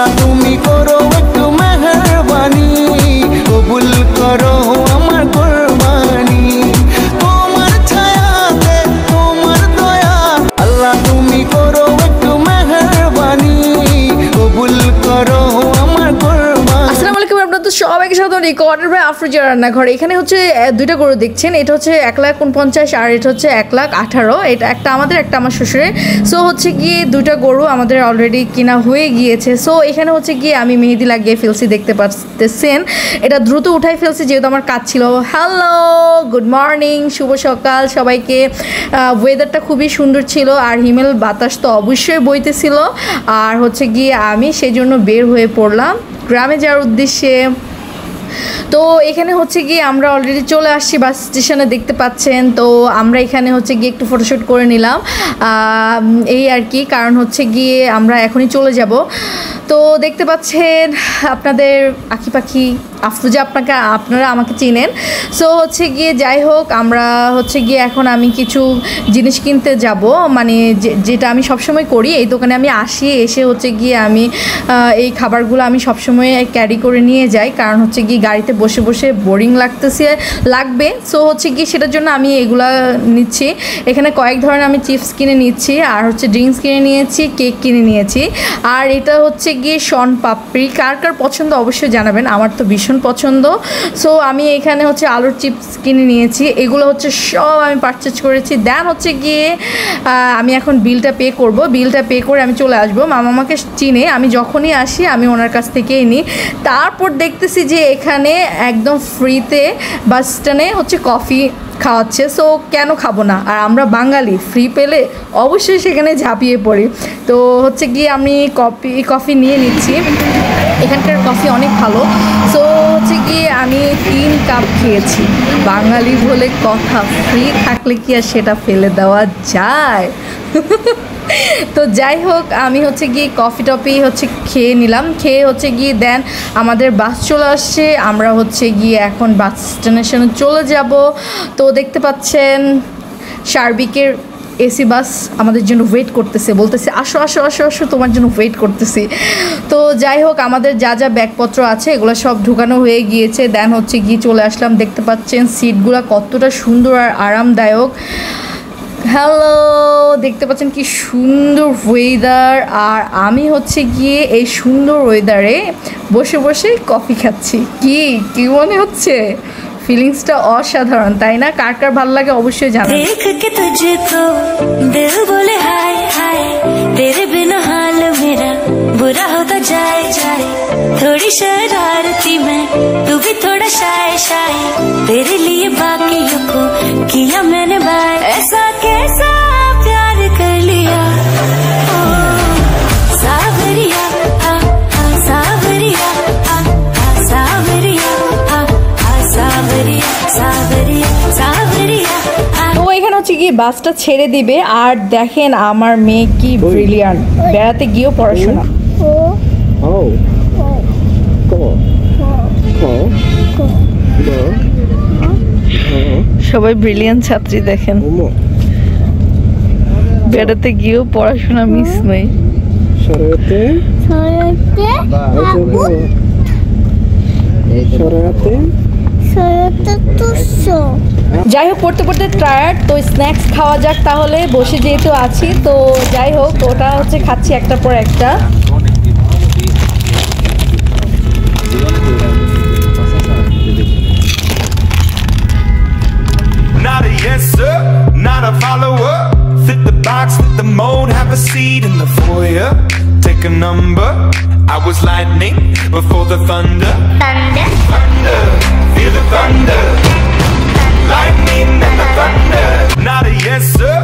আল্লাহ তুমি করো একটু মেহেরবানি, কবুল করো আমার কুরবানি, তোমার ছায়াতে তোমার দয়া, আল্লাহ তুমি করো একটু মেহেরবানি, কবুল করো আমার কুরবানি। আসসালামু আলাইকুম, আপনারা তো সবাইকে স্বাগত রেকর্ডের ভাই আফরোজা রান্নাঘর। এখানে হচ্ছে দুইটা গরু দেখছেন, এটা হচ্ছে 1,49,000 আর এটা হচ্ছে 1,18,000। এটা একটা আমাদের, একটা আমার শ্বশুরের। সো হচ্ছে গিয়ে দুইটা গরু আমাদের অলরেডি কিনা হয়ে গিয়েছে। সো এখানে হচ্ছে গিয়ে আমি মেহেদি লাগিয়ে ফেলছি, দেখতে পাচ্ছেন। এটা দ্রুত উঠাই ফেলছি যেহেতু আমার কাজ ছিল। হ্যালো, গুড মর্নিং, শুভ সকাল সবাইকে। ওয়েদারটা খুবই সুন্দর ছিল আর হিমেল বাতাস তো অবশ্যই বইতেছিল। আর হচ্ছে গিয়ে আমি সেই জন্য বের হয়ে পড়লাম গ্রামে যাওয়ার উদ্দেশ্যে। তো এখানে হচ্ছে গিয়ে আমরা অলরেডি চলে আসছি বাস স্টেশনে, দেখতে পাচ্ছেন। তো আমরা এখানে হচ্ছে গিয়ে একটু ফটোশ্যুট করে নিলাম, এই আর কি। কারণ হচ্ছে গিয়ে আমরা এখনই চলে যাব। তো দেখতে পাচ্ছেন আপনাদের আঁকি পাখি আফরোজা, আপনারা আমাকে চিনেন। সো হচ্ছে গিয়ে যাই হোক, আমরা হচ্ছে গিয়ে এখন আমি কিছু জিনিস কিনতে যাব, মানে যেটা আমি সবসময় করি। এই দোকানে আমি আসি, এসে হচ্ছে গিয়ে আমি এই খাবারগুলো আমি সবসময় ক্যারি করে নিয়ে যাই। কারণ হচ্ছে গিয়ে গাড়িতে বসে বসে বোরিং লাগবে। সো হচ্ছে গিয়ে সেটার জন্য আমি এগুলা নিচ্ছি। এখানে কয়েক ধরনের আমি চিপস কিনে নিচ্ছি, আর হচ্ছে ড্রিঙ্কস কিনে নিয়েছি, কেক কিনে নিয়েছি। আর এটা হচ্ছে গিয়ে শন পাপড়ি। কার কার পছন্দ অবশ্যই জানাবেন, আমার তো ভীষণ পছন্দ। সো আমি এখানে হচ্ছে আলুর চিপস কিনে নিয়েছি। এগুলো হচ্ছে সব আমি পারচেজ করেছি। দেন হচ্ছে গিয়ে আমি এখন বিলটা পে করব। বিলটা পে করে আমি চলে আসবো। মামা আমাকে চিনে, আমি যখনই আসি আমি ওনার কাছ থেকেই নিই। তারপর দেখতেছি যে এখানে একদম ফ্রিতে বাস স্ট্যান্ডে হচ্ছে কফি খাওয়াচ্ছে। সো কেন খাবো না, আর আমরা বাঙালি, ফ্রি পেলে অবশ্যই সেখানে ঝাঁপিয়ে পড়ি। তো হচ্ছে গিয়ে আমি কফি নিয়ে নিচ্ছি। এখানকার কফি অনেক ভালো। সো হচ্ছে গিয়ে আমি 3 কাপ খেয়েছি। বাঙালি বলে কথা, ফ্রি থাকলে কি আর সেটা ফেলে দেওয়া যায়? তো যাই হোক, আমি হচ্ছে গিয়ে কফি টফি হচ্ছে খেয়ে নিলাম। খেয়ে হচ্ছে গিয়ে দেন আমাদের বাস চলে আসছে। আমরা হচ্ছে গিয়ে এখন বাস স্টেশনে চলে যাব। তো দেখতে পাচ্ছেন সার্বিকের এসি বাস আমাদের জন্য ওয়েট করতেছে, বলতেছে আসো আসো আসো আসো, তোমার জন্য ওয়েট করতেছি। তো যাই হোক, আমাদের যা যা ব্যাগপত্র আছে এগুলো সব ঢুকানো হয়ে গিয়েছে। দেন হচ্ছে গিয়ে চলে আসলাম। দেখতে পাচ্ছেন সিটগুলো কতটা সুন্দর আর আরামদায়ক। হ্যালো, দেখতে পাচ্ছেন কি সুন্দর ওয়েদার। আর আমি হচ্ছে গিয়ে এই সুন্দর ওয়েদারে বসে বসে কফি খাচ্ছি। কি মনে হচ্ছে? ফিলিংসটা অসাধারণ, তাই না? কার কার ভালো লাগে অবশ্যই জানাবেন। देख के तुझको दिल बोले हाय हाय, तेरे बिना हाल मेरा बुरा होता जाए जाए। थोड़ी शरारती मैं, तू भी थोड़ा शाय शाय, तेरे लिए बाकियों को किया मैंने बाय। ऐसा कैसा प्यार कर लिया ओ सावरिया, आ सावरिया, आ सावरिया, आ सावरिया, सावरिया, सावरिया। তো এখানে হচ্ছে গিয়ে বাসটা ছেড়ে দিবে। আর দেখেন আমার মেয়ে কি ব্রিলিয়ান্ট, বেড়াতে গিয়েও পড়াশোনা। সবাই ব্রিলিয়ান্ট ছাত্রী, দেখেন বেড়াতে গিয়েও পড়াশোনা মিস নেই। যাই হোক, পড়তে পড়তে টায়ার্ড, তো স্ন্যাক্স খাওয়া যাক তাহলে। বসে যেহেতু আছি, তো যাই হোক ওটা হচ্ছে খাচ্ছি একটার পর একটা। Not a yes sir, not a follower. Fit the box, fit the mold, have a seat in the foyer. Take a number. I was lightning before the thunder. Thunder, Thunder, feel the thunder. Lightning and the thunder. Not a yes sir,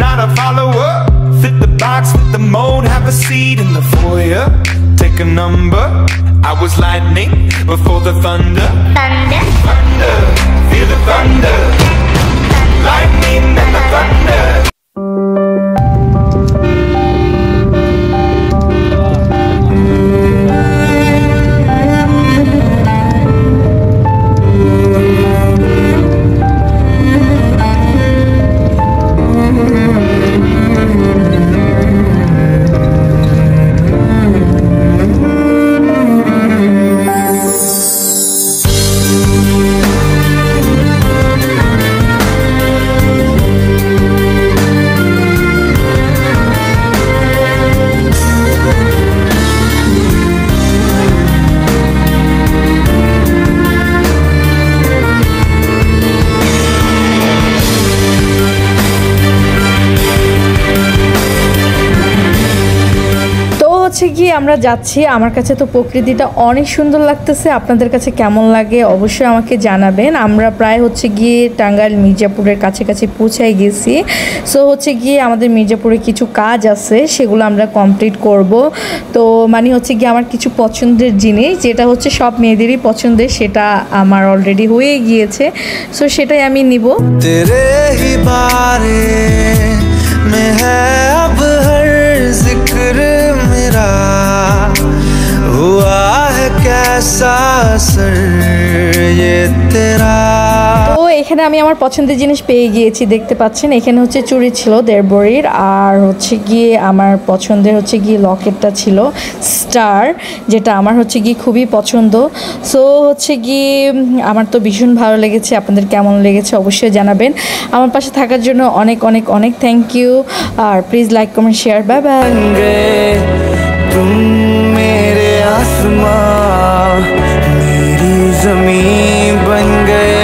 not a follower. Fit the box, fit the mold, have a seat in the foyer. Take a number. I was lightning before the thunder. thunder, Thunder, feel the thunder. Lightning and the thunder. হচ্ছে গিয়ে আমরা যাচ্ছি। আমার কাছে তো প্রকৃতিটা অনেক সুন্দর লাগতেছে, আপনাদের কাছে কেমন লাগে অবশ্যই আমাকে জানাবেন। আমরা প্রায় হচ্ছে গিয়ে টাঙ্গাইল মির্জাপুরের কাছাকাছি পৌঁছাই গেছি। সো হচ্ছে গিয়ে আমাদের মির্জাপুরে কিছু কাজ আছে, সেগুলো আমরা কমপ্লিট করব। তো মানে হচ্ছে গিয়ে আমার কিছু পছন্দের জিনিস, যেটা হচ্ছে সব মেয়েদেরই পছন্দের, সেটা আমার অলরেডি হয়ে গিয়েছে। সো সেটাই আমি নিব। तेरे ही बारे में है अब हर जिक्र मेरा, हुआ है कैसा असर ये तेरा। তো এখানে আমি আমার পছন্দের জিনিস পেয়ে গিয়েছি, দেখতে পাচ্ছেন। এখানে হচ্ছে চুড়ি ছিল 1.5 ভরির, আর হচ্ছে গিয়ে আমার পছন্দের হচ্ছে গিয়ে লকেটটা ছিল স্টার, যেটা আমার হচ্ছে গিয়ে খুবই পছন্দ। সো হচ্ছে গিয়ে আমার তো ভীষণ ভালো লেগেছে, আপনাদের কেমন লেগেছে অবশ্যই জানাবেন। আমার পাশে থাকার জন্য অনেক অনেক অনেক থ্যাংক ইউ। আর please like comment share, bye bye. तुम मेरे आसमां मेरी जमीन बन गए।